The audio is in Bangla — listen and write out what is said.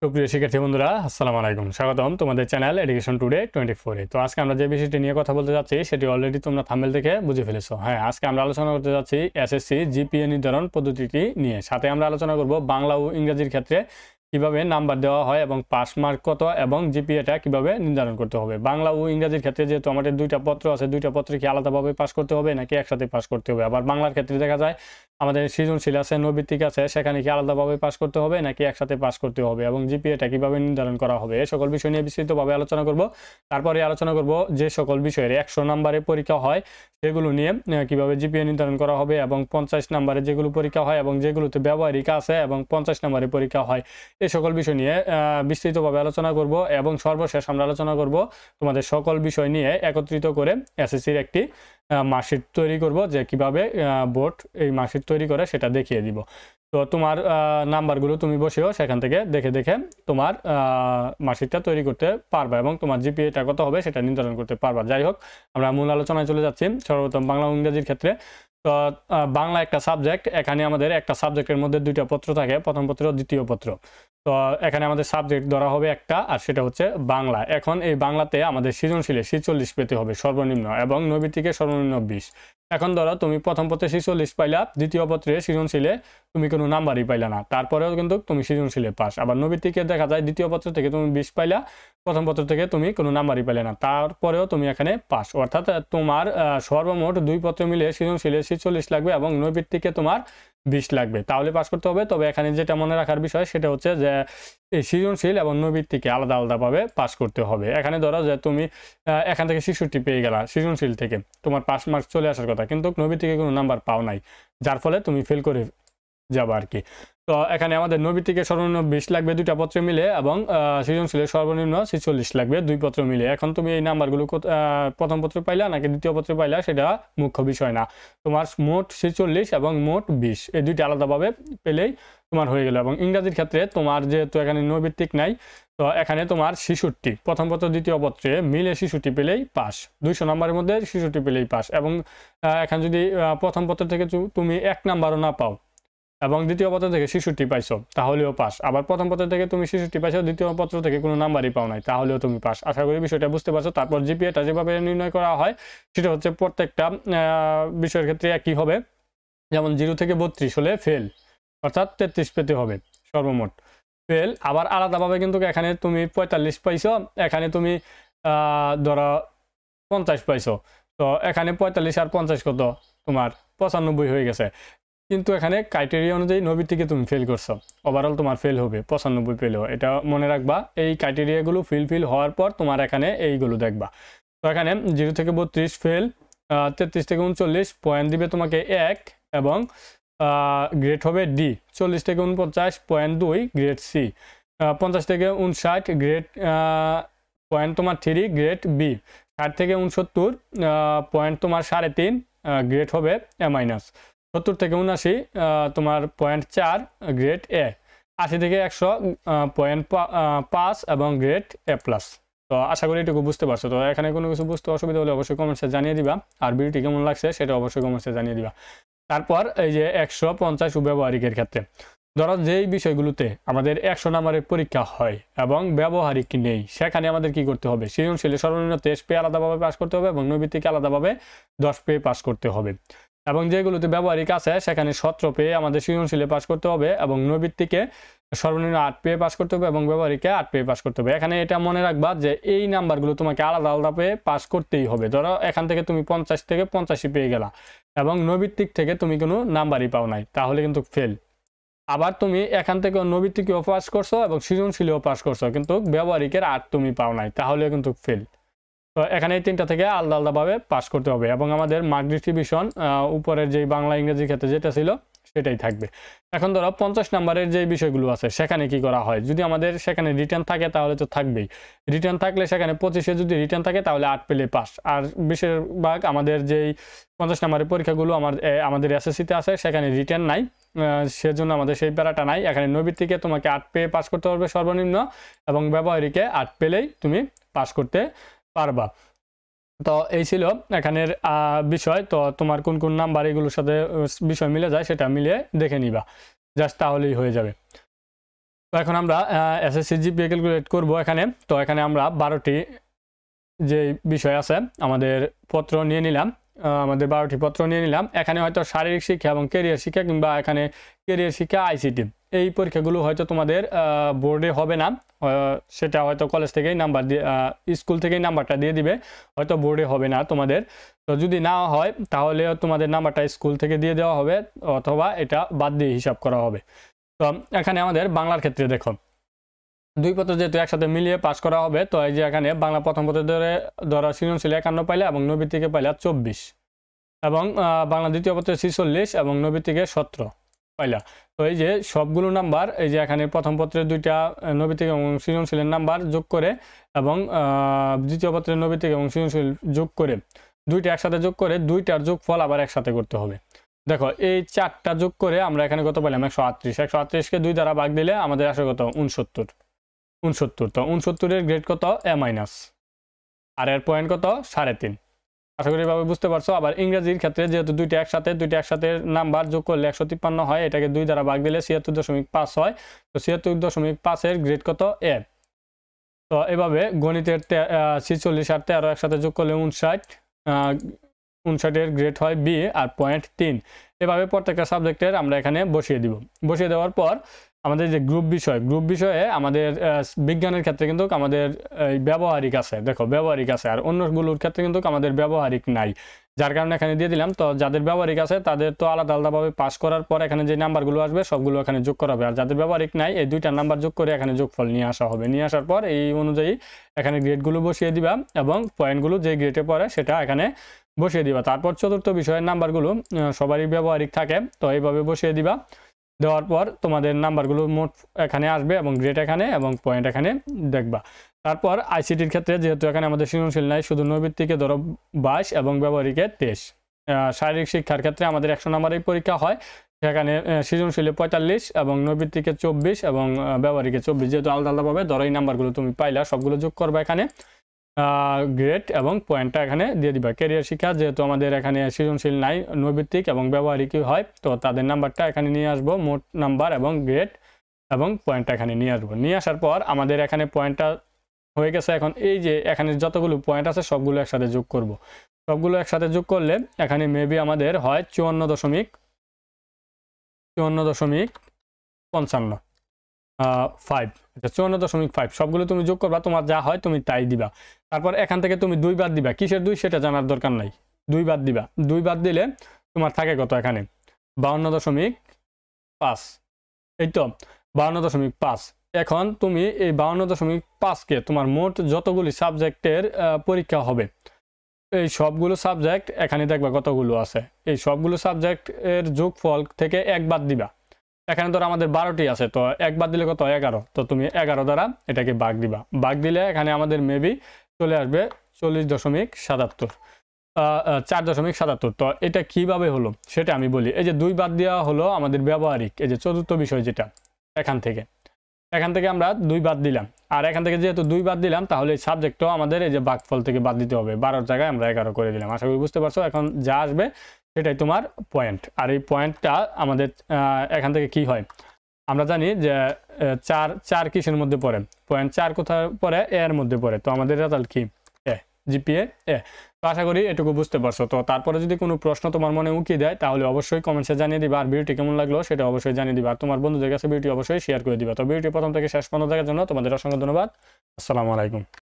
সুপ্রিয় শিক্ষার্থী বন্ধুরা, আসসালামু আলাইকুম। স্বাগতম তোমাদের চ্যানেল এডুকেশন টুডে 24 এ। তো আজকে আমরা যে বিষয়টি নিয়ে কথা বলতে যাচ্ছি সেটি অলরেডি তোমরা থাম্বনেল দেখে বুঝে ফেলেছো। হ্যাঁ, আজকে আমরা আলোচনা করতে যাচ্ছি এসএসসি জিপিএ নির্ধারণ পদ্ধতিটি নিয়ে। সাথে আমরা আলোচনা করব বাংলা ও ইংরেজির ক্ষেত্রে কিভাবে নাম্বার দেওয়া হয় এবং পাস মার্ক কত এবং জিপিএটা কিভাবে নির্ধারণ করতে হবে। বাংলা ও ইংরেজির ক্ষেত্রে যেহেতু আমাদের দুইটা পত্র আছে, দুইটা পত্রে কি আলাদাভাবে পাস করতে হবে নাকি একসাথে পাস করতে হবে। আবার বাংলার ক্ষেত্রে দেখা যায় আমাদের সৃজনশীল আছে, নৈবিত্তিক আছে, সেখানে কি আলাদাভাবে পাস করতে হবে নাকি একসাথে পাস করতে হবে এবং জিপিএটা কিভাবে নির্ধারণ করা হবে, এই সকল বিষয় নিয়ে বিস্তৃতভাবে আলোচনা করব। তারপরে আলোচনা করব যে সকল বিষয়ের 100 নম্বরে পরীক্ষা হয় সেগুলো নিয়ে কিভাবে জিপিএ নির্ধারণ করা হবে এবং 50 নম্বরে যেগুলো পরীক্ষা হয় এবং যেগুলোতে ব্যবহারিক আছে এবং 50 নম্বরে পরীক্ষা হয়, এই সকল বিষয় নিয়ে বিস্তৃতভাবে আলোচনা করব। এবং সর্বশেষ আমরা আলোচনা করব তোমাদের সকল বিষয় নিয়ে একত্রিত করে এসএসসির একটি মার্কশিট তৈরি করব, যে কিভাবে বোর্ড এই মার্কশিট তৈরি করে সেটা দেখিয়ে দিব। তো তোমার নাম্বারগুলো তুমি বসেও সেখান থেকে দেখে দেখে তোমার মার্কশিটটা তৈরি করতে পারবা এবং তোমার জিপিএটা কত হবে সেটা নির্ধারণ করতে পারবা। যাই হোক, আমরা মূল আলোচনায় চলে যাচ্ছি। সর্বপ্রথম বাংলা ও ইংরেজির ক্ষেত্রে তো বাংলা একটা সাবজেক্ট, এখানে আমাদের একটা সাবজেক্টের মধ্যে দুইটা পত্র থাকে, প্রথম পত্র দ্বিতীয় পত্র। তো এখানে আমাদের সাবজেক্ট ধরা হবে একটা, আর সেটা হচ্ছে বাংলা। এখন এই বাংলাতে আমাদের সৃজনশীলে 46 পেতে হবে সর্বনিম্ন এবং নৈবিত্তিকে সর্বনিম্ন 20। এখন ধরো তুমি প্রথম পত্রে 46 পাইলা, দ্বিতীয় পত্রে সৃজনশীলে তুমি কোনো নাম্বারই পাইলা না, তারপরেও কিন্তু তুমি সৃজনশীলে পাস। আবার নৈবিত্তিকে দেখা যায় দ্বিতীয় পত্র থেকে তুমি 20 পাইলা, প্রথম পত্র থেকে তুমি কোনো নাম্বারই পাইলে না, তারপরেও তুমি এখানে পাস। অর্থাৎ তোমার সর্বমোট দুই পত্র মিলে সৃজনশীলে 46 লাগবে এবং নৈবিত্তিকে তোমার 20 লাগবে, তাহলে পাস করতে হবে। তবে এখানে যেটা মনে রাখার বিষয় সেটা হচ্ছে যে এই সৃজনশীল এবং নৈবিত্তিকে আলাদা আলাদাভাবে পাস করতে হবে। এখানে ধরো যে তুমি এখান থেকে 66 পেয়ে গেলা, সৃজনশীল থেকে তোমার পাস মার্কস চলে আসার কথা, কিন্তু নৈবিত্তিকে কোনো নাম্বার পাও নাই, যার ফলে তুমি ফেল করে যাবা আর কি। তো এখানে আমাদের নৈবিত্তিকে সর্বনিম্ন 20 লাগবে দুইটা পত্র মিলে এবং সৃজনশীলের সর্বনিম্ন 46 লাগবে দুই পত্র মিলে। এখন তুমি এই নাম্বারগুলো প্রথম পত্র পাইলা নাকি দ্বিতীয় পত্র পাইলা সেটা মুখ্য বিষয় না, তোমার মোট 46 এবং মোট 20 এই দুইটা আলাদাভাবে পেলেই তোমার হয়ে গেল। এবং ইংরাজির ক্ষেত্রে তোমার যেহেতু এখানে নৈবিত্তিক নাই, তো এখানে তোমার 66 প্রথম পত্র দ্বিতীয় পত্রে মিলে 66 পেলেই পাস, 200 নম্বরের মধ্যে 66 পেলেই পাস। এবং এখানে যদি প্রথম পত্র থেকে তুমি 1 নাম্বারও না পাও এবং দ্বিতীয় পত্র থেকে 66 পাইছো তাহলেও পাস। আবার প্রথম পত্র থেকে তুমি 66 পাইছো, দ্বিতীয় পত্র থেকে কোনো নাম্বারই পাও নাই, তাহলেও তুমি পাস। আশা করি বিষয়টা বুঝতে পারছো। তারপর জিপিএটা যেভাবে নির্ণয় করা হয় সেটা হচ্ছে প্রত্যেকটা বিষয়ের ক্ষেত্রে একই হবে। যেমন 0 থেকে 32 হলে ফেল, অর্থাৎ 33 পেতে হবে সর্বমোট, ফেল। আবার আলাদাভাবে কিন্তু এখানে তুমি 45 পাইছো, এখানে তুমি ধরো 50 পাইছো, তো এখানে 45 আর 50 কত তোমার 95 হয়ে গেছে, কিন্তু এখানে ক্রাইটেরিয়া অনুযায়ী নৈবিত্তিকে তুমি ফেল করছো, ওভারঅল তোমার ফেল হবে 95 পেলেও। এটা মনে রাখবা, এই ক্রাইটেরিয়াগুলো ফিল হওয়ার পর তোমার এখানে এইগুলো দেখবা। তো এখানে 0 থেকে 32 ফেল, 33 থেকে 39 পয়েন্ট দিবে তোমাকে 1 এবং গ্রেড হবে ডি, 40 থেকে 49 পয়েন্ট 2 গ্রেড সি, 50 থেকে 59 গ্রেড পয়েন্ট তোমার 3 গ্রেড বি, 60 থেকে 69 পয়েন্ট তোমার 3.5 গ্রেড হবে এ মাইনাস, 70 থেকে 79 তোমার পয়েন্ট 4 গ্রেড এ, 80 থেকে 100 পয়েন্ট 5 এবং গ্রেড এ প্লাস। তো আশা করি এটুকু বুঝতে পারছো। তো এখানে কোনো কিছু বুঝতে অসুবিধা হলে অবশ্যই কমেন্টসে জানিয়ে দিবা, আর ভিডিওটি কেমন লাগছে সেটা অবশ্যই কমেন্টসে জানিয়ে দিবা। তারপর এই যে 150 ব্যবহারিকের ক্ষেত্রে ধরো যেই বিষয়গুলোতে আমাদের 100 নম্বরের পরীক্ষা হয় এবং ব্যবহারিক নেই, সেখানে আমাদের কি করতে হবে, সৃজনশীলে সর্বনিম্ন 23 পেয়ে আলাদাভাবে পাস করতে হবে এবং নৈবিত্তিকে আলাদাভাবে 10 পেয়ে পাস করতে হবে। এবং যেগুলোতে ব্যবহারিক আছে সেখানে 17 পেয়ে আমাদের সৃজনশীলে পাস করতে হবে এবং নৈবিত্তিকে সর্বনিম্ন 8 পেয়ে পাস করতে হবে এবং ব্যবহারিকে 8 পেয়ে পাস করতে হবে। এখানে এটা মনে রাখবা যে এই নাম্বারগুলো তোমাকে আলাদা আলাদা পেয়ে পাস করতেই হবে। ধরো এখান থেকে তুমি 50 থেকে 85 পেয়ে গেলা এবং নৈবিত্তিক থেকে তুমি কোনো নাম্বারই পাও নাই, তাহলে কিন্তু ফেল। আবার তুমি এখান থেকে নৈবিত্তিকেও পাস করছো এবং সৃজনশীলেও পাস করছো, কিন্তু ব্যবহারিকের 8 তুমি পাও নাই, তাহলে কিন্তু ফেল। তো এখানে এই তিনটা থেকে আলাদা আলাদাভাবে পাস করতে হবে এবং আমাদের মার্ক ডিস্ট্রিবিউশন উপরের যেই বাংলা ইংরেজির ক্ষেত্রে যেটা ছিল সেটাই থাকবে। এখন ধরো 50 নম্বরের যে বিষয়গুলো আছে সেখানে কি করা হয়, যদি আমাদের সেখানে রিটার্ন থাকে তাহলে তো থাকবেই, রিটার্ন থাকলে সেখানে 25-এ যদি রিটার্ন থাকে তাহলে 8 পেলে পাস। আর বেশিরভাগ আমাদের যেই 50 নম্বরের পরীক্ষাগুলো আমাদের এসএসসিতে আছে সেখানে রিটার্ন নাই, সেজন্য আমাদের সেই প্যারাটা নাই। এখানে নৈবিত্তিকে তোমাকে 8 পেয়ে পাস করতে হবে সর্বনিম্ন এবং ব্যবহারিকে 8 পেলেই তুমি পাস করতে পারবা। তো এই ছিল এখানের বিষয়। তো তোমার কোন কোন নাম্বার এগুলোর সাথে বিষয় মিলে যায় সেটা মিলিয়ে দেখে নিবা, জাস্ট তাহলেই হয়ে যাবে। তো এখন আমরা এসএসসি জিপিএ ক্যালকুলেট করব এখানে। তো এখানে আমরা 12টি যে বিষয় আছে আমাদের পত্র নিয়ে নিলাম, আমাদের 12টি পত্র নিয়ে নিলাম। এখানে হয়তো শারীরিক শিক্ষা এবং ক্যারিয়ার শিক্ষা কিংবা এখানে ক্যারিয়ার শিক্ষা আইসিটি এই পরীক্ষাগুলো হয়তো তোমাদের বোর্ডে হবে না, সেটা হয়তো কলেজ থেকেই নাম্বার দিয়ে স্কুল থেকেই নাম্বারটা দিয়ে দিবে, হয়তো বোর্ডে হবে না তোমাদের। তো যদি না হয় তাহলে তোমাদের নাম্বারটা স্কুল থেকে দিয়ে দেওয়া হবে অথবা এটা বাদ দিয়ে হিসাব করা হবে। তো এখানে আমাদের বাংলার ক্ষেত্রে দেখো 2 পত্র যেহেতু একসাথে মিলিয়ে পাস করা হবে, তো এই যে এখানে বাংলা প্রথম পত্র ধরো সৃজনশীল 51 পাইলা এবং নৈবিত্তিকে পাইলা 24 এবং বাংলা দ্বিতীয় পত্রে 46 এবং নৈবিত্তিকে 17 পাইলা। তো এই যে সবগুলো নাম্বার এই যে এখানে প্রথম পত্রের 2টা নৈবিত্তিক এবং সৃজনশীলের নাম্বার যোগ করে এবং দ্বিতীয় পত্রের নৈবিত্তিক এবং সৃজনশীল যোগ করে 2টা একসাথে যোগ করে 2টার যোগফল আবার একসাথে করতে হবে। দেখো এই 4টা যোগ করে আমরা এখানে কত পেলাম 138, 138কে 2 দ্বারা ভাগ দিলে আমাদের আসে কত 69। তো 69-এর গ্রেড কত A-, আর এর পয়েন্ট কত 3.5। আশা করি এভাবে বুঝতে পারছো। আবার ইংরেজির ক্ষেত্রে যেহেতু 2টা একসাথে নাম্বার যোগ করলে 153 হয়, এটাকে 2 দ্বারা ভাগ দিলে 76.5 হয়। তো 76.5-এর গ্রেড কত A। তো এভাবে গণিতের 46 আর 13 একসাথে যোগ করলে 59-এর গ্রেড হয় B আর পয়েন্ট 3। এভাবে প্রত্যেকটা সাবজেক্টের আমরা এখানে বসিয়ে দিব। বসিয়ে দেওয়ার পর আমাদের যে গ্রুপ বিষয়ে আমাদের বিজ্ঞানের ক্ষেত্রে কিন্তু আমাদের ব্যবহারিক আছে, দেখো ব্যবহারিক আছে, আর অন্যগুলোর ক্ষেত্রে কিন্তু আমাদের ব্যবহারিক নাই, যার কারণে এখানে দিয়ে দিলাম। তো যাদের ব্যবহারিক আছে তাদের তো আলাদাভাবে পাস করার পর এখানে যে নাম্বারগুলো আসবে সবগুলো এখানে যোগ করা হবে, আর যাদের ব্যবহারিক নাই এই 2টা নাম্বার যোগ করে এখানে যোগফল নিয়ে আসা হবে। নিয়ে আসার পর এই অনুযায়ী এখানে গ্রেডগুলো বসিয়ে দিবা এবং পয়েন্টগুলো যে গ্রেডে পড়ে সেটা এখানে বসিয়ে দিবা। তারপর চতুর্থ বিষয়ের নাম্বারগুলো সবারই ব্যবহারিক থাকে, তো এইভাবে বসিয়ে দিবা। দেওয়ার পর তোমাদের নাম্বারগুলো মোট এখানে আসবে এবং গ্রেড এখানে এবং পয়েন্ট এখানে দেখবা। তারপর আইসিটির ক্ষেত্রে যেহেতু এখানে আমাদের সৃজনশীল নাই, শুধু নৈবিত্তিকে ধরো 22 এবং ব্যবহারিকে 23। শারীরিক শিক্ষার ক্ষেত্রে আমাদের 100 নাম্বারের পরীক্ষা হয়, সেখানে সৃজনশীলে 45 এবং নৈবিত্তিকে 24 এবং ব্যবহারিকে 24। যেহেতু আলাদাভাবে ধরো এই নাম্বারগুলো তুমি পাইলা, সবগুলো যোগ করবা এখানে, গ্রেড এবং পয়েন্টটা এখানে দিয়ে দিবা। ক্যারিয়ার শিক্ষা যেহেতু আমাদের এখানে সৃজনশীল নাই, নৈবিত্তিক এবং ব্যবহারিকই হয়, তো তাদের নাম্বারটা এখানে নিয়ে আসবো, মোট নাম্বার এবং গ্রেড এবং পয়েন্টটা এখানে নিয়ে আসবো। নিয়ে আসার পর আমাদের এখানে পয়েন্টটা হয়ে গেছে। এখন এই যে এখানে যতগুলো পয়েন্ট আছে সবগুলো একসাথে যোগ করব। সবগুলো একসাথে যোগ করলে এখানে মেবি আমাদের হয় 54.55, 54.5। সবগুলো তুমি যোগ করবা, তোমার যা হয় তুমি তাই দিবা। তারপর এখান থেকে তুমি 2 বাদ দিবা, কিসের 2 সেটা জানার দরকার নাই, 2 বাদ দিবা। 2 বাদ দিলে তোমার থাকে কত এখানে 52.5, এই তো 52.5। এখন তুমি এই 52.5কে তোমার মোট যতগুলি সাবজেক্টের পরীক্ষা হবে এই সবগুলো সাবজেক্ট এখানে দেখবা কতগুলো আছে, এই সবগুলো সাবজেক্টের যোগফল থেকে 1 বাদ দিবা। এখানে ধরো আমাদের 12টি আছে, তো 1 বাদ দিলে কত 11, তো তুমি 11 দ্বারা এটাকে ভাগ দিবা। ভাগ দিলে এখানে আমাদের মেবি চলে আসবে 40.77, 4.77। তো এটা কিভাবে হলো সেটা আমি বলি। এই যে 2 বাদ দেওয়া হলো আমাদের ব্যবহারিক, এই যে চতুর্থ বিষয় যেটা, এখান থেকে আমরা 2 বাদ দিলাম, আর এখান থেকে যেহেতু 2 বাদ দিলাম তাহলে এই সাবজেক্টও আমাদের এই যে ভাগফল থেকে বাদ দিতে হবে, 12-র জায়গায় আমরা 11 করে দিলাম। আশা করি বুঝতে পারছো। এখন যা আসবে সেটাই তোমার পয়েন্ট, আর এই পয়েন্টটা আমাদের এখান থেকে কি হয় আমরা জানি যে 4 কিসের মধ্যে পড়ে, পয়েন্ট 4 কোথায় পড়ে, এর মধ্যে পড়ে। তো আমাদের রেজাল্ট কি জিপিএ এ। তো আশা করি এটুকু বুঝতে পারছো। তো তারপরে যদি কোনো প্রশ্ন তোমার মনে উকি দেয় তাহলে অবশ্যই কমেন্টসে জানিয়ে দিবা, আর ভিডিওটি কেমন লাগলো সেটা অবশ্যই জানিয়ে দিবা, আর তোমার বন্ধুদের কাছে ভিডিওটি অবশ্যই শেয়ার করে দিবা। তো ভিডিওটি প্রথম থেকে শেষ পর্যন্ত দেখার জন্য তোমাদের অসংখ্য ধন্যবাদ। আসসালামু আলাইকুম।